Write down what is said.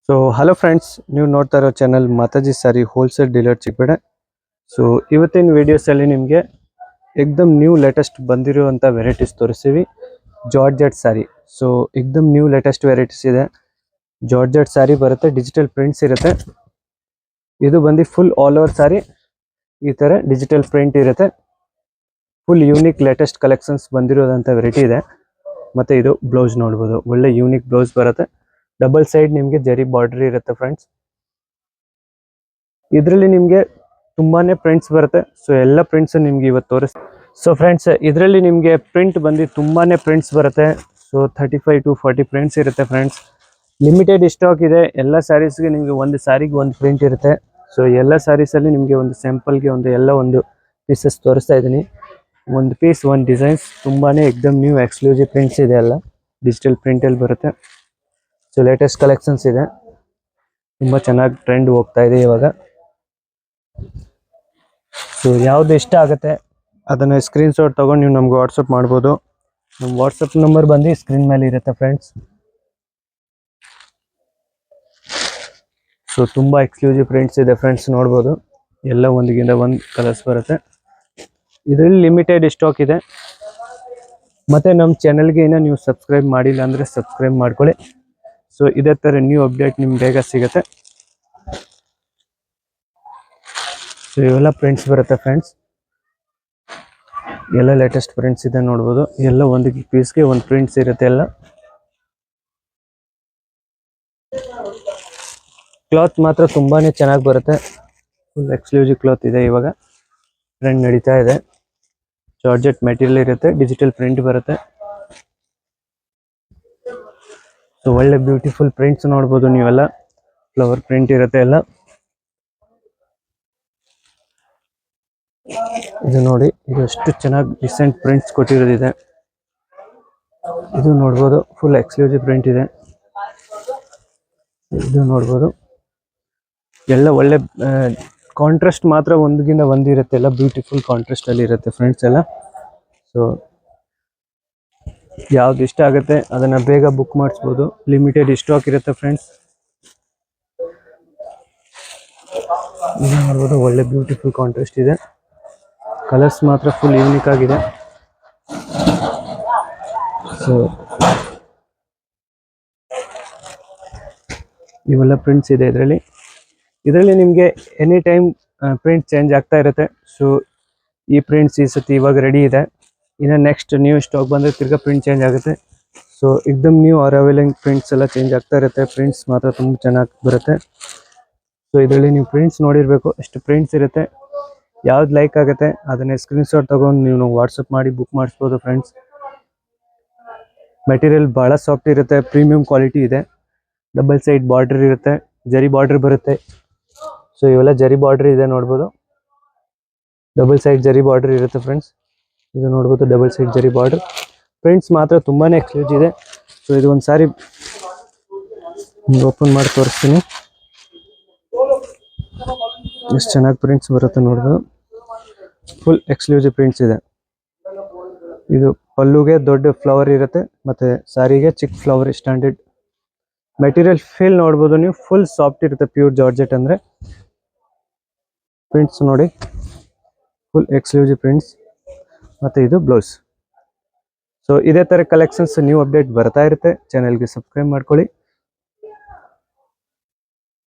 So hello friends, ನೀವು ನೋಡ್ತಾ ಇರೋ channel Mataji sari wholesale dealer ಚಿಕ್ಕಬೇಡ. ಸೊ ಇವತ್ತಿನ ವಿಡಿಯೋಸಲ್ಲಿ ನಿಮಗೆ ಏಕ್ದಮ್ ನ್ಯೂ ಲೇಟೆಸ್ಟ್ ಬಂದಿರುವಂಥ ವೆರೈಟೀಸ್ ತೋರಿಸ್ತೀವಿ. ಜಾರ್ಜೆಟ್ ಸ್ಯಾರಿ. ಸೊ ಏಕ್ದಮ್ ನ್ಯೂ ಲೇಟೆಸ್ಟ್ ವೆರೈಟೀಸ್ ಇದೆ. ಜಾರ್ಜೆಟ್ ಸ್ಯಾರಿ ಬರುತ್ತೆ, ಡಿಜಿಟಲ್ ಪ್ರಿಂಟ್ಸ್ ಇರುತ್ತೆ. ಇದು ಬಂದು ಫುಲ್ ಆಲ್ ಓವರ್ ಸ್ಯಾರಿ ಈ ಥರ ಡಿಜಿಟಲ್ ಪ್ರಿಂಟ್ ಇರುತ್ತೆ. ಫುಲ್ ಯೂನಿಕ್ ಲೇಟೆಸ್ಟ್ ಕಲೆಕ್ಷನ್ಸ್ ಬಂದಿರೋದಂಥ ವೆರೈಟಿ ಇದೆ. ಮತ್ತು ಇದು ಬ್ಲೌಸ್ ನೋಡ್ಬೋದು, ಒಳ್ಳೆ ಯೂನಿಕ್ ಬ್ಲೌಸ್ ಬರುತ್ತೆ. ಡಬಲ್ ಸೈಡ್ ನಿಮಗೆ ಜರಿ ಬಾರ್ಡರ್ ಇರುತ್ತೆ ಫ್ರೆಂಡ್ಸ್. ಇದರಲ್ಲಿ ನಿಮಗೆ ತುಂಬಾನೇ ಪ್ರಿಂಟ್ಸ್ ಬರುತ್ತೆ. ಸೊ ಎಲ್ಲ ಪ್ರಿಂಟ್ಸ್ ನಿಮ್ಗೆ ಇವತ್ತು ತೋರಿಸ್ತೀನಿ. ಸೊ ಫ್ರೆಂಡ್ಸ್, ಇದರಲ್ಲಿ ನಿಮಗೆ ಪ್ರಿಂಟ್ ಬಂದು ತುಂಬಾನೇ ಪ್ರಿಂಟ್ಸ್ ಬರುತ್ತೆ. ಸೊ 35 to 40 ಪ್ರಿಂಟ್ಸ್ ಇರುತ್ತೆ ಫ್ರೆಂಡ್ಸ್. ಲಿಮಿಟೆಡ್ ಸ್ಟಾಕ್ ಇದೆ. ಎಲ್ಲ ಸ್ಯಾರೀಸ್ಗೆ ನಿಮಗೆ ಒಂದು ಸ್ಯಾರಿಗೆ ಒಂದು ಪ್ರಿಂಟ್ ಇರುತ್ತೆ. ಸೊ ಎಲ್ಲ ಸ್ಯಾರೀಸಲ್ಲಿ ನಿಮಗೆ ಒಂದು ಸ್ಯಾಂಪಲ್ಗೆ ಒಂದು ಪೀಸಸ್ ತೋರಿಸ್ತಾ ಇದ್ದೀನಿ. ಒಂದು ಪೀಸ್ ಒಂದು ಡಿಸೈನ್ಸ್ ತುಂಬಾನೇ ಏಕ್ದಮ್ ನ್ಯೂ ಎಕ್ಸ್ಕ್ಲೂಸಿವ್ ಪ್ರಿಂಟ್ಸ್ ಇದೆ. ಎಲ್ಲ ಡಿಜಿಟಲ್ ಪ್ರಿಂಟಲ್ಲಿ ಬರುತ್ತೆ. ಸೊ ಲೇಟೆಸ್ಟ್ ಕಲೆಕ್ಷನ್ಸ್ ಇದೆ, ತುಂಬ ಚೆನ್ನಾಗಿ ಟ್ರೆಂಡ್ ಹೋಗ್ತಾ ಇದೆ ಇವಾಗ. ಸೊ ಯಾವ್ದು ಇಷ್ಟ ಆಗುತ್ತೆ ಅದನ್ನು ಸ್ಕ್ರೀನ್ಶಾಟ್ ತೊಗೊಂಡು ನೀವು ನಮ್ಗೆ ವಾಟ್ಸಪ್ ಮಾಡ್ಬೋದು. ನಮ್ಮ ವಾಟ್ಸಪ್ ನಂಬರ್ ಬಂದು ಸ್ಕ್ರೀನ್ ಮೇಲೆ ಇರುತ್ತೆ ಫ್ರೆಂಡ್ಸ್. ಸೊ ತುಂಬ ಎಕ್ಸ್ಕ್ಲೂಸಿವ್ ಪ್ರಿಂಟ್ಸ್ ಇದೆ ಫ್ರೆಂಡ್ಸ್, ನೋಡ್ಬೋದು. ಎಲ್ಲ ಒಂದಿಗಿಂತ ಒಂದು ಕಲರ್ಸ್ ಬರುತ್ತೆ. ಇದರಲ್ಲಿ ಲಿಮಿಟೆಡ್ ಸ್ಟಾಕ್ ಇದೆ. ಮತ್ತು ನಮ್ಮ ಚಾನಲ್ಗೆ ಇನ್ನೂ ನೀವು ಸಬ್ಸ್ಕ್ರೈಬ್ ಮಾಡಿಲ್ಲ ಅಂದರೆ ಸಬ್ಸ್ಕ್ರೈಬ್ ಮಾಡ್ಕೊಳ್ಳಿ. ಸೊ ಇದೇ ಥರ ನ್ಯೂ ಅಪ್ಡೇಟ್ ನಿಮ್ಗೆ ಬೇಗ ಸಿಗುತ್ತೆ. ಸೊ ಇವೆಲ್ಲ ಪ್ರಿಂಟ್ಸ್ ಬರುತ್ತೆ ಫ್ರೆಂಡ್ಸ್. ಎಲ್ಲ ಲೇಟೆಸ್ಟ್ ಪ್ರಿಂಟ್ಸ್ ಇದೆ, ನೋಡ್ಬೋದು. ಎಲ್ಲ ಒಂದು ಪೀಸ್ಗೆ ಒಂದು ಪ್ರಿಂಟ್ಸ್ ಇರುತ್ತೆ. ಎಲ್ಲ ಕ್ಲಾತ್ ಮಾತ್ರ ತುಂಬಾನೇ ಚೆನ್ನಾಗಿ ಬರುತ್ತೆ. ಫುಲ್ ಎಕ್ಸ್ಕ್ಲೂಸಿವ್ ಕ್ಲಾತ್ ಇದೆ. ಇವಾಗ ಟ್ರೆಂಡ್ ನಡೀತಾ ಇದೆ. ಜಾರ್ಜೆಟ್ ಮೆಟೀರಿಯಲ್ ಇರುತ್ತೆ, ಡಿಜಿಟಲ್ ಪ್ರಿಂಟ್ ಬರುತ್ತೆ. ಸೊ ಒಳ್ಳೆ ಬ್ಯೂಟಿಫುಲ್ ಪ್ರಿಂಟ್ಸ್ ನೋಡ್ಬೋದು ನೀವೆಲ್ಲ. ಫ್ಲವರ್ ಪ್ರಿಂಟ್ ಇರುತ್ತೆ ಎಲ್ಲ. ಇದು ನೋಡಿ, ಇದು ಎಷ್ಟು ಚೆನ್ನಾಗಿ ಡಿಸೆಂಟ್ ಪ್ರಿಂಟ್ಸ್ ಕೊಟ್ಟಿರೋದಿದೆ. ಇದು ನೋಡ್ಬೋದು, ಫುಲ್ ಎಕ್ಸ್ಕ್ಲೂಸಿವ್ ಪ್ರಿಂಟ್ ಇದೆ. ಇದು ನೋಡ್ಬೋದು, ಎಲ್ಲ ಒಳ್ಳೆ ಕಾಂಟ್ರಾಸ್ಟ್ ಮಾತ್ರ ಒಂದಿಗಿಂತ ಒಂದಿರುತ್ತೆ. ಎಲ್ಲ ಬ್ಯೂಟಿಫುಲ್ ಕಾಂಟ್ರಾಸ್ಟ್ ಅಲ್ಲಿ ಇರುತ್ತೆ ಫ್ರೆಂಡ್ಸ್ ಎಲ್ಲ. ಸೊ ಯಾವ್ದು ಇಷ್ಟ ಆಗುತ್ತೆ ಅದನ್ನ ಬೇಗ ಬುಕ್ ಮಾಡಿಸ್ಬೋದು. ಲಿಮಿಟೆಡ್ ಸ್ಟಾಕ್ ಇರುತ್ತೆ ಫ್ರೆಂಡ್ಸ್. ಇದು ನೋಡ್ಬೋದು, ಒಳ್ಳೆ ಬ್ಯೂಟಿಫುಲ್ ಕಾಂಟ್ರಾಸ್ಟ್ ಇದೆ. ಕಲರ್ಸ್ ಮಾತ್ರ ಫುಲ್ ಯೂನಿಕ್ ಆಗಿದೆ. ಸೊ ಇವೆಲ್ಲ ಪ್ರಿಂಟ್ಸ್ ಇದೆ ಇದರಲ್ಲಿ ನಿಮಗೆ ಎನಿ ಟೈಮ್ ಪ್ರಿಂಟ್ ಚೇಂಜ್ ಆಗ್ತಾ ಇರುತ್ತೆ. ಸೊ ಈ ಪ್ರಿಂಟ್ಸ್ ಈ ಸತಿ ಇವಾಗ ರೆಡಿ ಇದೆ. ಇನ್ನು ನೆಕ್ಸ್ಟ್ ನ್ಯೂ ಸ್ಟಾಕ್ ಬಂದರೆ ತಿರ್ಗಾ ಪ್ರಿಂಟ್ ಚೇಂಜ್ ಆಗುತ್ತೆ. ಸೊ ಏಕ್ದಮ್ ನ್ಯೂ ಅರೈವಲಿಂಗ್ ಪ್ರಿಂಟ್ಸ್ ಎಲ್ಲ ಚೇಂಜ್ ಆಗ್ತಾ ಇರುತ್ತೆ. ಪ್ರಿಂಟ್ಸ್ ಮಾತ್ರ ತುಂಬ ಚೆನ್ನಾಗಿ ಬರುತ್ತೆ. ಸೊ ಇದರಲ್ಲಿ ನೀವು ಪ್ರಿಂಟ್ಸ್ ನೋಡಿರಬೇಕು, ಎಷ್ಟು ಪ್ರಿಂಟ್ಸ್ ಇರುತ್ತೆ. ಯಾವ್ದು ಲೈಕ್ ಆಗುತ್ತೆ ಅದನ್ನೇ ಸ್ಕ್ರೀನ್ಶಾಟ್ ತೊಗೊಂಡು ನೀವು ವಾಟ್ಸಪ್ ಮಾಡಿ ಬುಕ್ ಮಾಡಿಸ್ಬೋದು ಫ್ರೆಂಡ್ಸ್. ಮೆಟೀರಿಯಲ್ ಭಾಳ ಸಾಫ್ಟ್ ಇರುತ್ತೆ, ಪ್ರೀಮಿಯಂ ಕ್ವಾಲಿಟಿ ಇದೆ. ಡಬಲ್ ಸೈಡ್ ಬಾರ್ಡರ್ ಇರುತ್ತೆ, ಜರಿ ಬಾರ್ಡರ್ ಬರುತ್ತೆ. ಸೊ ಇವೆಲ್ಲ ಜರಿ ಬಾರ್ಡರ್ ಇದೆ, ನೋಡ್ಬೋದು. ಡಬಲ್ ಸೈಡ್ ಜರಿ ಬಾರ್ಡರ್ ಇರುತ್ತೆ ಫ್ರೆಂಡ್ಸ್. ಇದು ನೋಡ್ಬೋದು, ಡಬಲ್ ಸೈಡ್ ಜರಿ ಬಾರ್ಡರ್. ಪ್ರಿಂಟ್ಸ್ ಮಾತ್ರ ತುಂಬಾನೇ ಎಕ್ಸ್ಕ್ಲೂಸಿವ್ ಇದೆ. ಸೊ ಇದು ಒಂದು ಸಾರಿ ಓಪನ್ ಮಾಡಿ ತೋರಿಸ್ತೀನಿ. ಎಷ್ಟು ಚೆನ್ನಾಗಿ ಪ್ರಿಂಟ್ಸ್ ಬರುತ್ತೆ ನೋಡ್ಬೋದು. ಫುಲ್ ಎಕ್ಸ್ಕ್ಲೂಸಿವ್ ಪ್ರಿಂಟ್ಸ್ ಇದೆ. ಇದು ಪಲ್ಲುಗೆ ದೊಡ್ಡ ಫ್ಲವರ್ ಇರುತ್ತೆ, ಮತ್ತೆ ಸಾರಿಗೆ ಚಿಕ್ಕ ಫ್ಲವರ್ ಸ್ಟ್ಯಾಂಡರ್ಡ್. ಮೆಟೀರಿಯಲ್ ಫೀಲ್ ನೋಡ್ಬೋದು ನೀವು, ಫುಲ್ ಸಾಫ್ಟ್ ಇರುತ್ತೆ. ಪ್ಯೂರ್ ಜಾರ್ಜೆಟ್ ಅಂದರೆ. ಪ್ರಿಂಟ್ಸ್ ನೋಡಿ, ಫುಲ್ ಎಕ್ಸ್ಕ್ಲೂಸಿವ್ ಪ್ರಿಂಟ್ಸ್. ಮತ್ತು ಇದು ಬ್ಲೌಸ್. ಸೊ ಇದೇ ಥರ ಕಲೆಕ್ಷನ್ಸ್ ನ್ಯೂ ಅಪ್ಡೇಟ್ ಬರ್ತಾ ಇರುತ್ತೆ. ಚಾನಲ್ಗೆ ಸಬ್ಸ್ಕ್ರೈಬ್ ಮಾಡ್ಕೊಳ್ಳಿ.